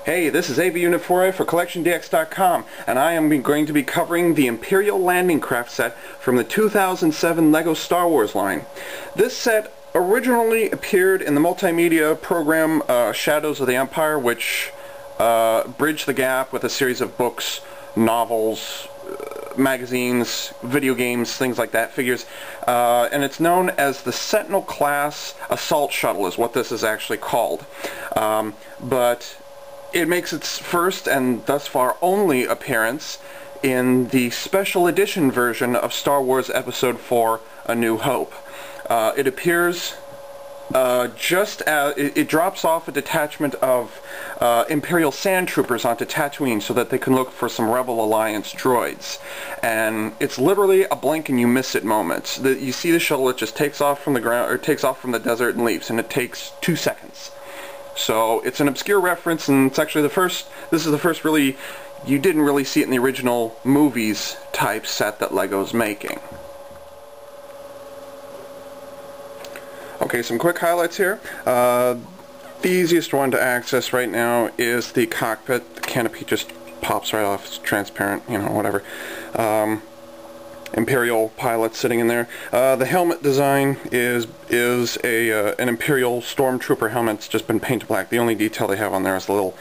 Hey, this is AV Unit 4A for CollectionDX.com, and I am going to be covering the Imperial landing craft set from the 2007 LEGO Star Wars line. This set originally appeared in the multimedia program Shadows of the Empire, which bridged the gap with a series of books, novels, magazines, video games, things like that, figures, and it's known as the Sentinel class assault shuttle is what this is actually called. But it makes its first and thus far only appearance in the special edition version of Star Wars Episode 4 A New Hope. It appears just as it drops off a detachment of Imperial sand troopers onto Tatooine so that they can look for some Rebel Alliance droids, and it's literally a blink and you miss it moment. You see the shuttle, it just takes off from the ground, or takes off from the desert and leaves, and it takes 2 seconds. So it's an obscure reference, and it's actually this is the first really, you didn't really see it in the original movies type set that LEGO's making. Okay, some quick highlights here. The easiest one to access right now is the cockpit. The canopy just pops right off. It's transparent, you know, whatever. Imperial pilot sitting in there. The helmet design is an Imperial Stormtrooper helmet. It's just been painted black. The only detail they have on there is the little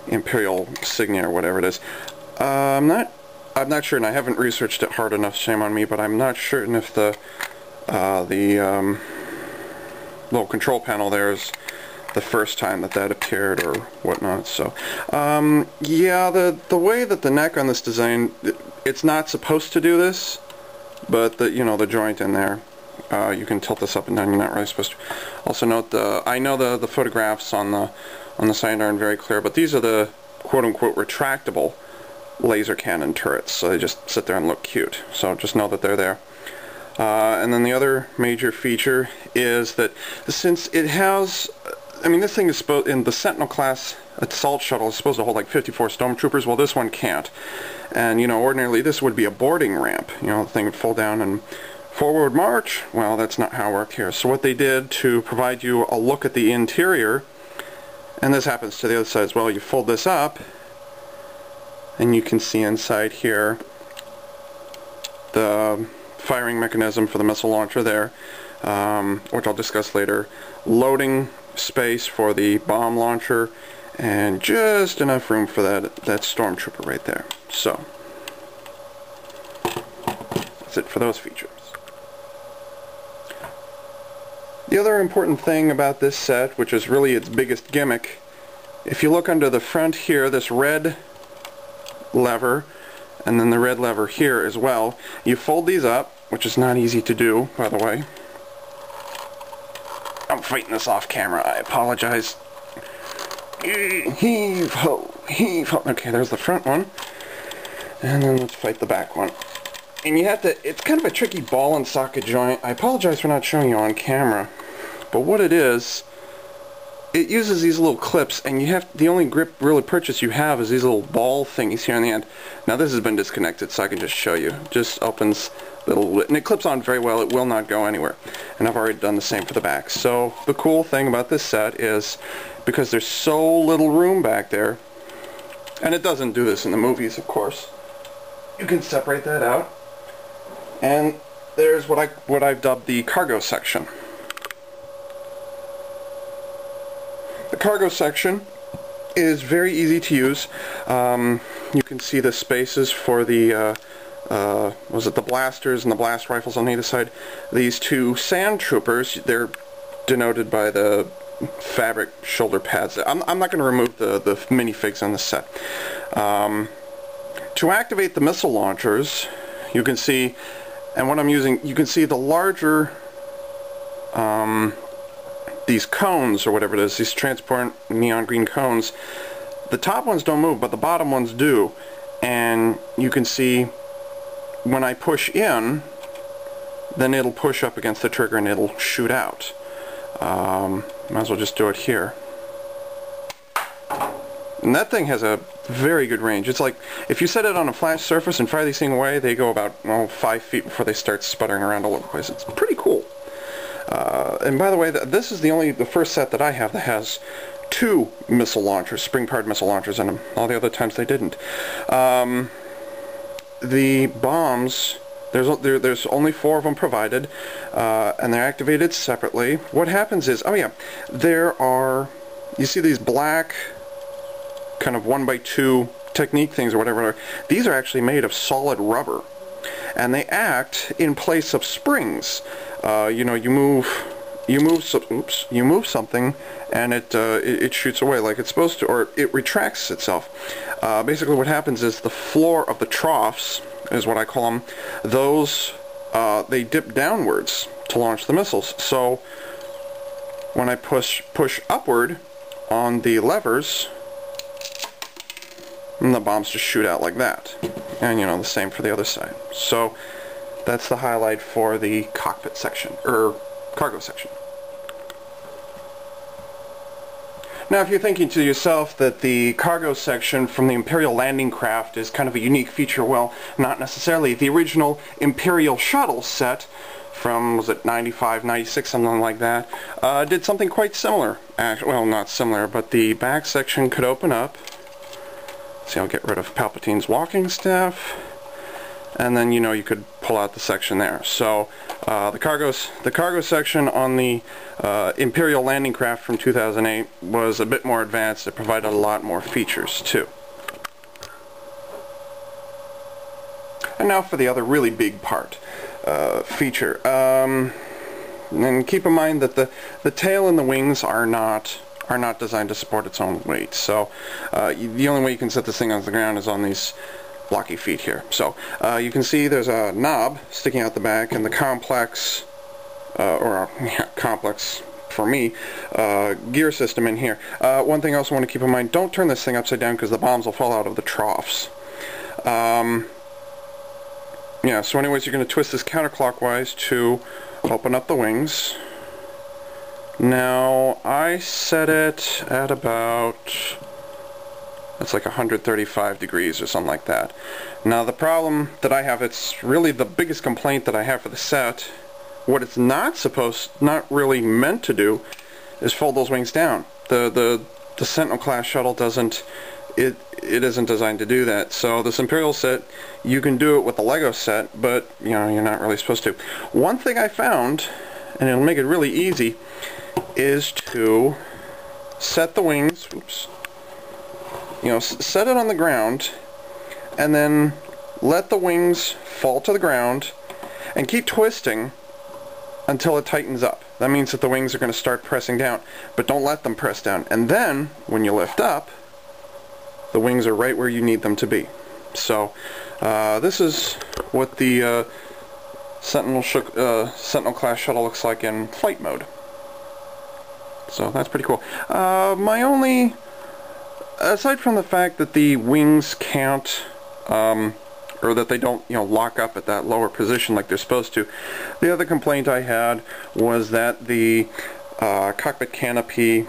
Imperial insignia or whatever it is. I'm not sure, and I haven't researched it hard enough, shame on me, but I'm not certain if the little control panel there is the first time that appeared or whatnot. So yeah, the way that the neck on this design, it's not supposed to do this, but the joint in there, you can tilt this up and down. You're not really supposed to. Also note I know the photographs on the side aren't very clear, but these are the quote-unquote retractable laser cannon turrets, so they just sit there and look cute. So just know that they're there. And then the other major feature is that since it has, I mean, this thing is supposed, in the Sentinel class assault shuttle, is supposed to hold like 54 stormtroopers. Well, this one can't. And, ordinarily this would be a boarding ramp. The thing would fold down and forward march. Well, that's not how it worked here. So what they did to provide you a look at the interior, and this happens to the other side as well, you fold this up, and you can see inside here the firing mechanism for the missile launcher there, which I'll discuss later, loading space for the bomb launcher, and just enough room for that stormtrooper right there. So that's it for those features. The other important thing about this set, which is really its biggest gimmick, if you look under the front here, this red lever, and then the red lever here as well, you fold these up, which is not easy to do, by the way. I'm fighting this off camera, I apologize. Heave ho, heave ho. Okay, there's the front one. And then let's fight the back one. And you have to, it's kind of a tricky ball and socket joint. I apologize for not showing you on camera. But what it is, it uses these little clips, and the only grip really purchase you have is these little ball thingies here on the end. Now this has been disconnected, so I can just show you. Just opens little, and it clips on very well. It will not go anywhere. And I've already done the same for the back. So the cool thing about this set is, because there's so little room back there, and it doesn't do this in the movies, of course, you can separate that out, and there's what I've dubbed the cargo section. The cargo section is very easy to use. You can see the spaces for the the blasters and the blast rifles on either side. These two sand troopers, they're denoted by the fabric shoulder pads. I'm not going to remove the minifigs on the set. To activate the missile launchers, you can see, and what I'm using, you can see the larger these cones, or whatever it is, these transparent neon green cones. The top ones don't move, but the bottom ones do. And you can see when I push in, then it'll push up against the trigger and it'll shoot out. Might as well just do it here. And that thing has a very good range. It's like, if you set it on a flat surface and fire these things away, they go about 5 feet before they start sputtering around all over the place. It's pretty cool. And by the way, this is the first set that I have that has 2 missile launchers, spring-powered missile launchers in them. All the other times they didn't. The bombs, there's only 4 of them provided, and they're activated separately. What happens is, oh yeah, there are, you see these black kind of 1x2 technique things or whatever. These are actually made of solid rubber, and they act in place of springs. You know, you move something, and it shoots away like it's supposed to, or it retracts itself. Basically, what happens is the floor of the troughs, is what I call them. Those they dip downwards to launch the missiles. So when I push upward on the levers, and the bombs just shoot out like that. And you know, the same for the other side. So that's the highlight for the cockpit section, or cargo section. Now, if you're thinking to yourself that the cargo section from the Imperial landing craft is kind of a unique feature, well, not necessarily. The original Imperial shuttle set from, was it 95, 96, something like that, did something quite similar. Actually, well, not similar, but the back section could open up. See, I'll get rid of Palpatine's walking staff, and then, you know, you could pull out the section there. So the cargo section on the Imperial landing craft from 2008 was a bit more advanced. It provided a lot more features too. And now for the other really big part, feature. And keep in mind that the tail and the wings are not designed to support its own weight. So the only way you can set this thing on the ground is on these blocky feet here. So you can see there's a knob sticking out the back, and the complex, complex for me, gear system in here. One thing I also want to keep in mind, don't turn this thing upside down because the bombs will fall out of the troughs. Yeah, so anyways, you're going to twist this counterclockwise to open up the wings. Now, I set it at about, it's like 135 degrees or something like that. Now, the problem that I have, it's really the biggest complaint that I have for the set, what it's not really meant to do, is fold those wings down. The Sentinel class shuttle doesn't, it isn't designed to do that. So this Imperial set, you can do it with the Lego set, but you know, you're not really supposed to. One thing I found, and it'll make it really easy, is to set the wings, oops, you know, set it on the ground, and then let the wings fall to the ground, and keep twisting until it tightens up. That means that the wings are going to start pressing down, but don't let them press down. And then, when you lift up, the wings are right where you need them to be. So, this is what the Sentinel class shuttle looks like in flight mode. So that's pretty cool. My only, aside from the fact that the wings can't, or that they don't, you know, lock up at that lower position like they're supposed to, the other complaint I had was that the cockpit canopy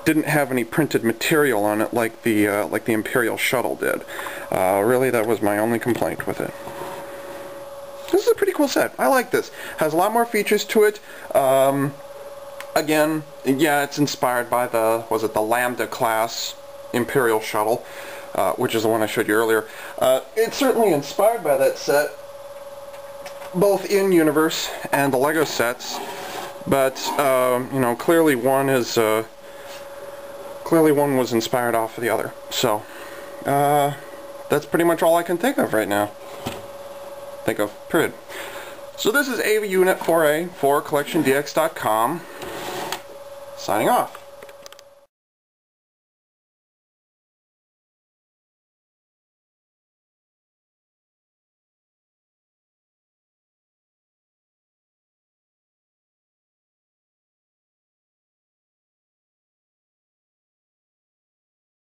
didn't have any printed material on it like the Imperial shuttle did. Really, that was my only complaint with it. This is a pretty cool set. I like this. Has a lot more features to it. Again, yeah, it's inspired by the, was it the Lambda class Imperial shuttle, which is the one I showed you earlier. It's certainly inspired by that set, both in universe and the Lego sets, but you know, clearly one was inspired off of the other. So that's pretty much all I can think of right now. Period. So this is AV Unit 4A for CollectionDX.com. Signing off.